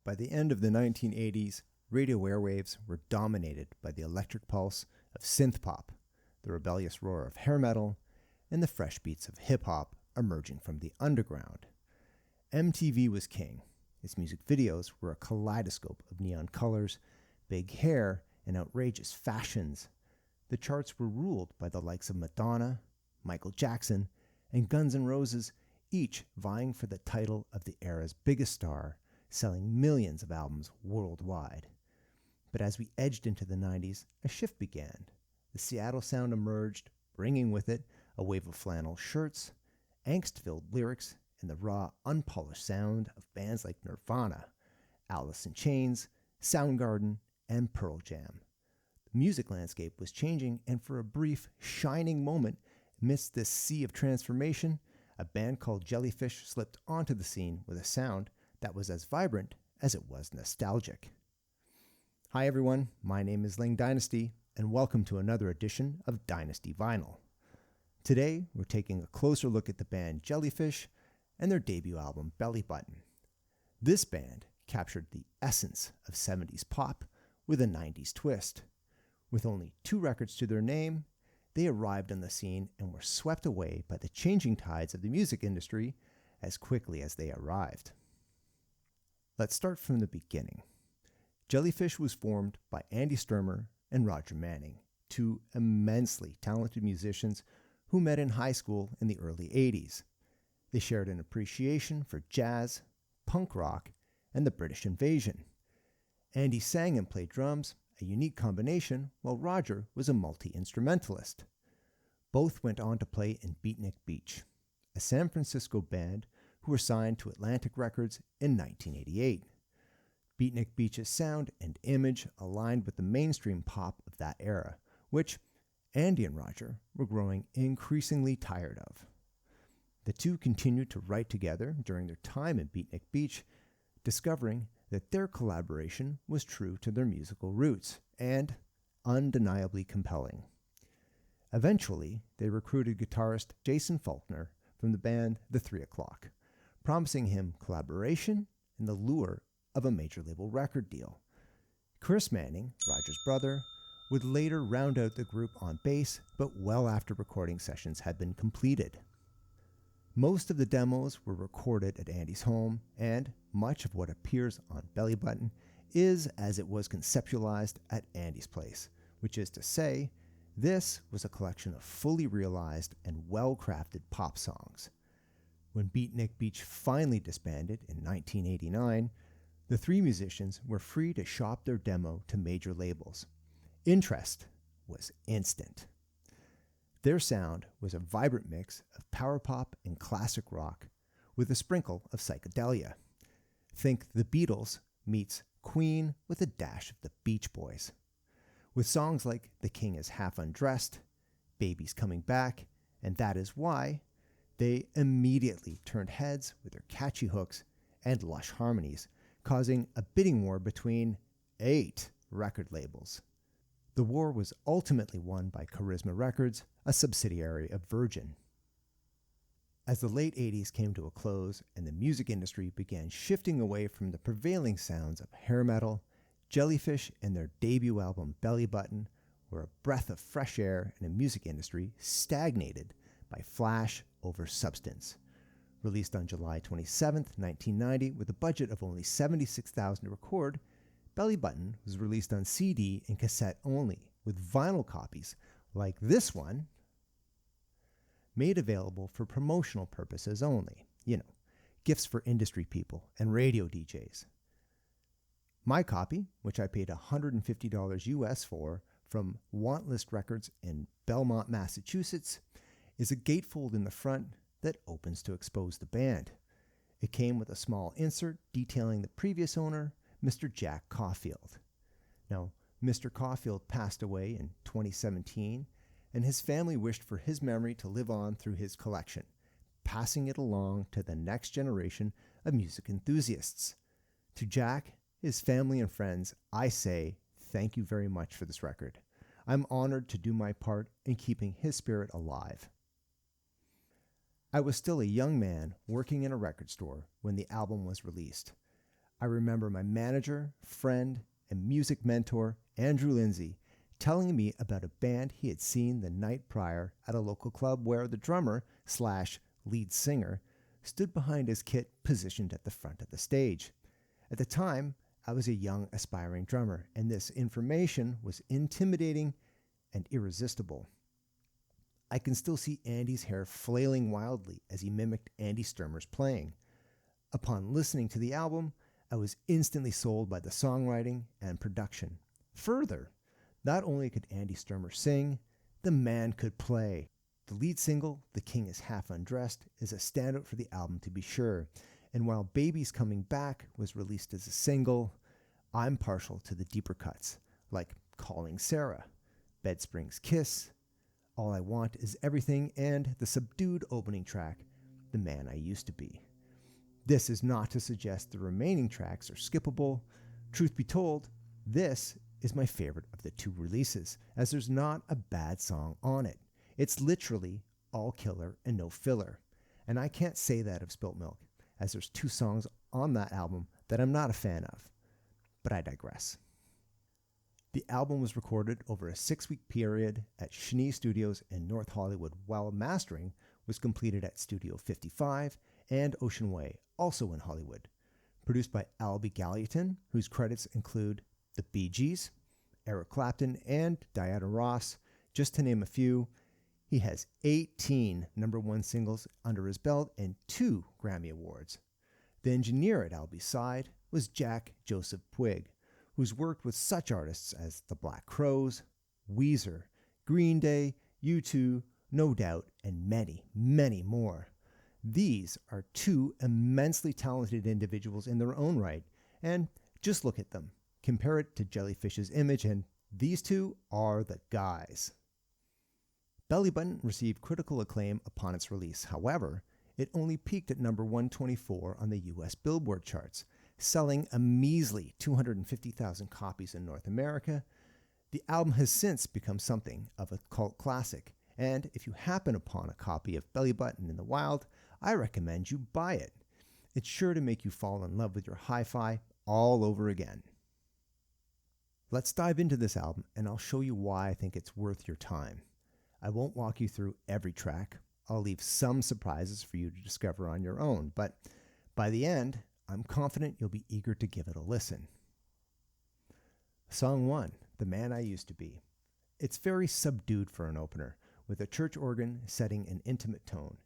By the end of the 1980s, radio airwaves were dominated by the electric pulse of synth pop, the rebellious roar of hair metal, and the fresh beats of hip-hop emerging from the underground. MTV was king. Its music videos were a kaleidoscope of neon colors, big hair, and outrageous fashions. The charts were ruled by the likes of Madonna, Michael Jackson, and Guns N' Roses, each vying for the title of the era's biggest star, selling millions of albums worldwide. But as we edged into the 90s, a shift began. The Seattle sound emerged, bringing with it a wave of flannel shirts, angst-filled lyrics, and the raw, unpolished sound of bands like Nirvana, Alice in Chains, Soundgarden, and Pearl Jam. The music landscape was changing, and for a brief, shining moment amidst this sea of transformation, a band called Jellyfish slipped onto the scene with a sound that was as vibrant as it was nostalgic. Hi everyone, my name is Dynasty, and welcome to another edition of Dynasty Vinyl. Today, we're taking a closer look at the band Jellyfish and their debut album Bellybutton. This band captured the essence of 70s pop with a 90s twist. With only 2 records to their name, they arrived on the scene and were swept away by the changing tides of the music industry as quickly as they arrived. Let's start from the beginning. Jellyfish was formed by Andy Sturmer and Roger Manning, 2 immensely talented musicians who met in high school in the early 80s. They shared an appreciation for jazz, punk rock, and the British invasion. Andy sang and played drums, a unique combination, while Roger was a multi-instrumentalist. Both went on to play in Beatnik Beach, a San Francisco band who were signed to Atlantic Records in 1988. Beatnik Beach's sound and image aligned with the mainstream pop of that era, which Andy and Roger were growing increasingly tired of. The 2 continued to write together during their time in Beatnik Beach, discovering that their collaboration was true to their musical roots and undeniably compelling. Eventually, they recruited guitarist Jason Faulkner from the band The 3 O'Clock, promising him collaboration and the lure of a major label record deal. Chris Manning, Roger's brother, would later round out the group on bass, but well after recording sessions had been completed. Most of the demos were recorded at Andy's home, and much of what appears on Bellybutton is as it was conceptualized at Andy's place, which is to say, this was a collection of fully realized and well-crafted pop songs. When Beatnik Beach finally disbanded in 1989, the 3 musicians were free to shop their demo to major labels. Interest was instant. Their sound was a vibrant mix of power pop and classic rock with a sprinkle of psychedelia. Think The Beatles meets Queen with a dash of the Beach Boys. With songs like The King is Half Undressed, Baby's Coming Back, and That Is Why, they immediately turned heads with their catchy hooks and lush harmonies, causing a bidding war between 8 record labels. The war was ultimately won by Charisma Records, a subsidiary of Virgin. As the late 80s came to a close and the music industry began shifting away from the prevailing sounds of hair metal, Jellyfish and their debut album Bellybutton were a breath of fresh air in a music industry stagnated by flash over substance. Released on July 27, 1990, with a budget of only $76,000 to record, Bellybutton was released on CD and cassette only, with vinyl copies, like this one, made available for promotional purposes only. Gifts for industry people and radio DJs. My copy, which I paid $150 US for from Wantlist Records in Belmont, Massachusetts, is a gatefold in the front that opens to expose the band. It came with a small insert detailing the previous owner, Mr. Jack Caulfield. Now, Mr. Caulfield passed away in 2017, and his family wished for his memory to live on through his collection, passing it along to the next generation of music enthusiasts. To Jack, his family and friends, I say thank you very much for this record. I'm honored to do my part in keeping his spirit alive. I was still a young man working in a record store when the album was released. I remember my manager, friend, and music mentor, Andrew Lindsay, telling me about a band he had seen the night prior at a local club where the drummer / lead singer stood behind his kit positioned at the front of the stage. At the time, I was a young aspiring drummer, and this information was intimidating and irresistible. I can still see Andy's hair flailing wildly as he mimicked Andy Sturmer's playing. Upon listening to the album, I was instantly sold by the songwriting and production. Further, not only could Andy Sturmer sing, the man could play. The lead single, The King is Half Undressed, is a standout for the album to be sure, and while Baby's Coming Back was released as a single, I'm partial to the deeper cuts, like Calling Sarah, Bed Springs Kiss, All I Want Is Everything, and the subdued opening track, The Man I Used to Be. This is not to suggest the remaining tracks are skippable. Truth be told, this is my favorite of the two releases, as there's not a bad song on it. It's literally all killer and no filler. And I can't say that of Spilt Milk, as there's 2 songs on that album that I'm not a fan of. But I digress. The album was recorded over a 6-week period at Schnee Studios in North Hollywood, while mastering was completed at Studio 55 and Ocean Way, also in Hollywood. Produced by Albie Gallatin, whose credits include the Bee Gees, Eric Clapton, and Diana Ross, just to name a few. He has 18 #1 singles under his belt and 2 Grammy Awards. The engineer at Albie's side was Jack Joseph Puig, who's worked with such artists as the Black Crowes, Weezer, Green Day, U2, No Doubt, and many, many more. These are 2 immensely talented individuals in their own right, and just look at them. Compare it to Jellyfish's image, and these 2 are the guys. Bellybutton received critical acclaim upon its release. However, it only peaked at number 124 on the US Billboard charts, selling a measly 250,000 copies in North America. The album has since become something of a cult classic, and if you happen upon a copy of Bellybutton in the wild, I recommend you buy it. It's sure to make you fall in love with your hi-fi all over again. Let's dive into this album, and I'll show you why I think it's worth your time. I won't walk you through every track. I'll leave some surprises for you to discover on your own, but by the end, I'm confident you'll be eager to give it a listen. Song 1, The Man I Used to Be. It's very subdued for an opener, with a church organ setting an intimate tone.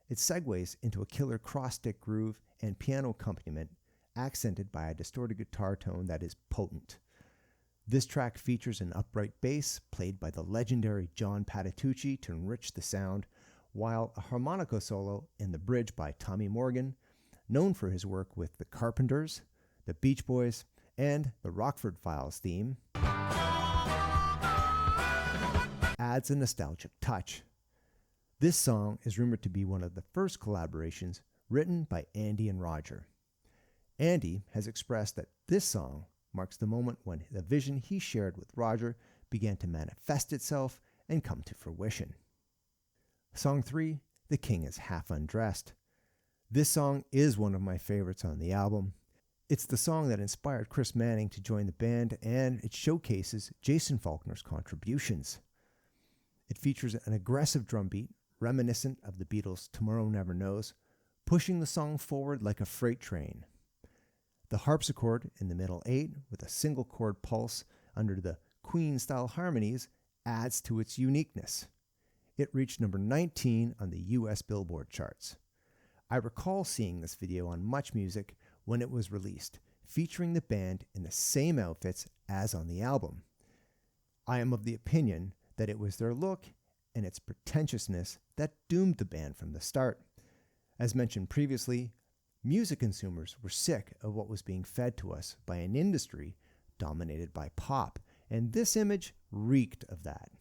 It segues into a killer cross-stick groove and piano accompaniment, accented by a distorted guitar tone that is potent. This track features an upright bass played by the legendary John Patitucci to enrich the sound, while a harmonica solo in the bridge by Tommy Morgan, known for his work with the Carpenters, the Beach Boys, and the Rockford Files theme, adds a nostalgic touch. This song is rumored to be one of the first collaborations written by Andy and Roger. Andy has expressed that this song marks the moment when the vision he shared with Roger began to manifest itself and come to fruition. Song 3, The King is Half Undressed. This song is one of my favorites on the album. It's the song that inspired Chris Manning to join the band, and it showcases Jason Faulkner's contributions. It features an aggressive drum beat, reminiscent of the Beatles' Tomorrow Never Knows, pushing the song forward like a freight train. The harpsichord in the middle 8, with a single chord pulse under the Queen-style harmonies, adds to its uniqueness. It reached number 19 on the US Billboard charts. I recall seeing this video on Much Music when it was released, featuring the band in the same outfits as on the album. I am of the opinion that it was their look and its pretentiousness that doomed the band from the start. As mentioned previously, music consumers were sick of what was being fed to us by an industry dominated by pop, and this image reeked of that.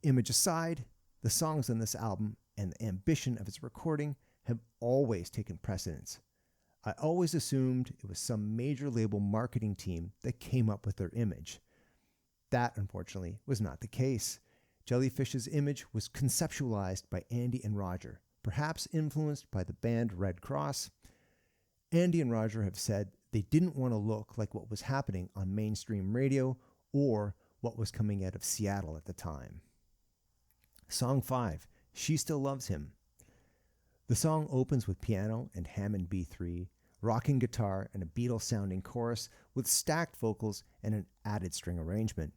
Image aside, the songs on this album and the ambition of its recording have always taken precedence. I always assumed it was some major label marketing team that came up with their image. That, unfortunately, was not the case. Jellyfish's image was conceptualized by Andy and Roger, perhaps influenced by the band Red Cross. Andy and Roger have said They didn't want to look like what was happening on mainstream radio or what was coming out of Seattle at the time. Song 5, She Still Loves Him. The song opens with piano and Hammond B3, rocking guitar and a Beatles-sounding chorus with stacked vocals and an added string arrangement.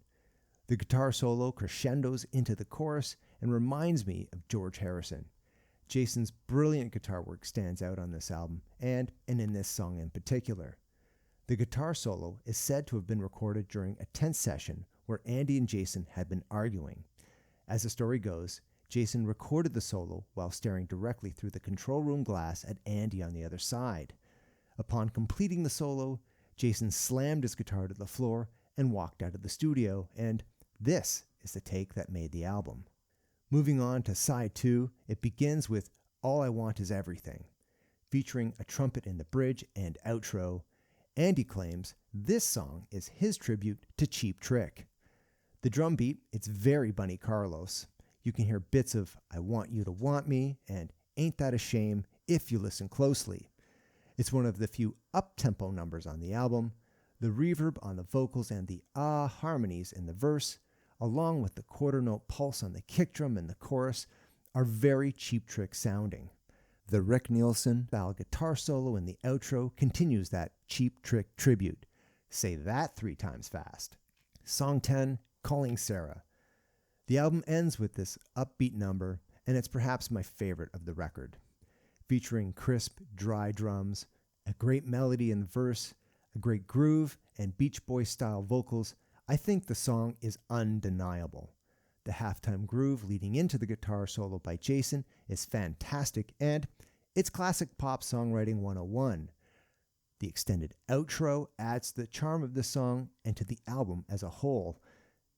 The guitar solo crescendos into the chorus and reminds me of George Harrison. Jason's brilliant guitar work stands out on this album and in this song in particular. The guitar solo is said to have been recorded during a tense session where Andy and Jason had been arguing. As the story goes, Jason recorded the solo while staring directly through the control room glass at Andy on the other side. Upon completing the solo, Jason slammed his guitar to the floor and walked out of the studio, and this is the take that made the album. Moving on to side 2, it begins with All I Want Is Everything, featuring a trumpet in the bridge and outro. Andy claims this song is his tribute to Cheap Trick. The drum beat, it's very Bunny Carlos. You can hear bits of I Want You to Want Me and Ain't That a Shame if you listen closely. It's one of the few up-tempo numbers on the album. The reverb on the vocals and the harmonies in the verse, along with the quarter note pulse on the kick drum and the chorus, are very Cheap Trick sounding. The Rick Nielsen-style guitar solo in the outro continues that Cheap Trick tribute. Say that 3 times fast. Song 10, Calling Sarah. The album ends with this upbeat number, and it's perhaps my favorite of the record. Featuring crisp, dry drums, a great melody in the verse, a great groove, and Beach Boys-style vocals, I think the song is undeniable. The halftime groove leading into the guitar solo by Jason is fantastic, and it's classic pop songwriting 101. The extended outro adds to the charm of the song and to the album as a whole.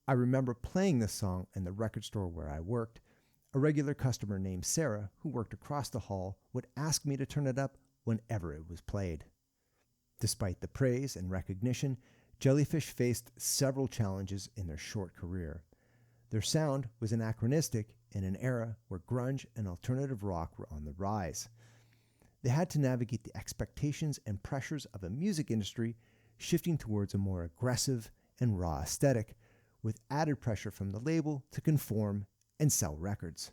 I remember playing this song in the record store where I worked. A regular customer named Sarah, who worked across the hall, would ask me to turn it up whenever it was played. Despite the praise and recognition, Jellyfish faced several challenges in their short career. Their sound was anachronistic in an era where grunge and alternative rock were on the rise. They had to navigate the expectations and pressures of a music industry shifting towards a more aggressive and raw aesthetic, with added pressure from the label to conform and sell records.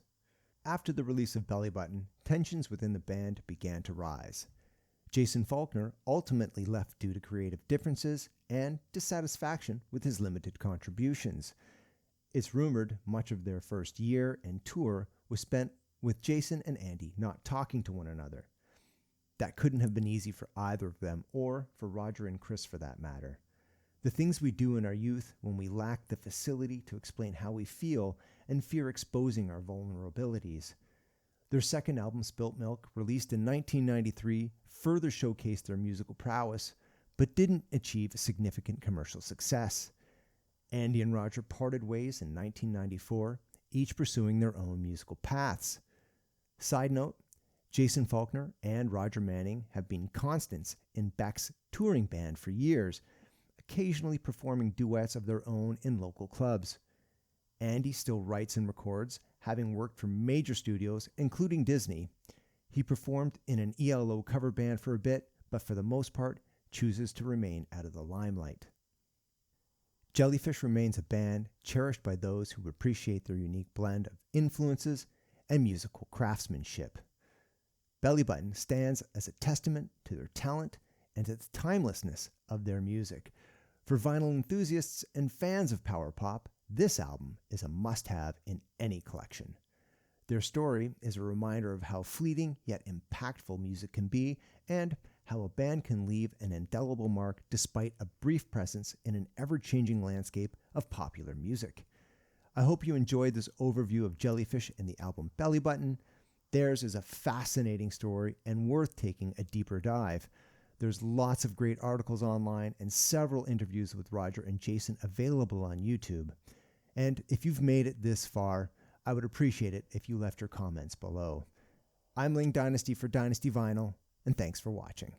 After the release of Bellybutton, tensions within the band began to rise. Jason Faulkner ultimately left due to creative differences and dissatisfaction with his limited contributions. It's rumored much of their first year and tour was spent with Jason and Andy not talking to one another. That couldn't have been easy for either of them, or for Roger and Chris for that matter. The things we do in our youth when we lack the facility to explain how we feel and fear exposing our vulnerabilities. Their second album, Spilt Milk, released in 1993, further showcased their musical prowess, but didn't achieve significant commercial success. Andy and Roger parted ways in 1994, each pursuing their own musical paths. Side note, Jason Faulkner and Roger Manning have been constants in Beck's touring band for years, occasionally performing duets of their own in local clubs. Andy still writes and records, having worked for major studios, including Disney. He performed in an ELO cover band for a bit, but for the most part, chooses to remain out of the limelight. Jellyfish remains a band cherished by those who appreciate their unique blend of influences and musical craftsmanship. Bellybutton stands as a testament to their talent and to the timelessness of their music. For vinyl enthusiasts and fans of power pop, this album is a must-have in any collection. Their story is a reminder of how fleeting yet impactful music can be, and how a band can leave an indelible mark despite a brief presence in an ever-changing landscape of popular music. I hope you enjoyed this overview of Jellyfish and the album Bellybutton. Theirs is a fascinating story and worth taking a deeper dive. There's lots of great articles online and several interviews with Roger and Jason available on YouTube. And if you've made it this far, I would appreciate it if you left your comments below. I'm Ling Dynasty for Dynasty Vinyl, and thanks for watching.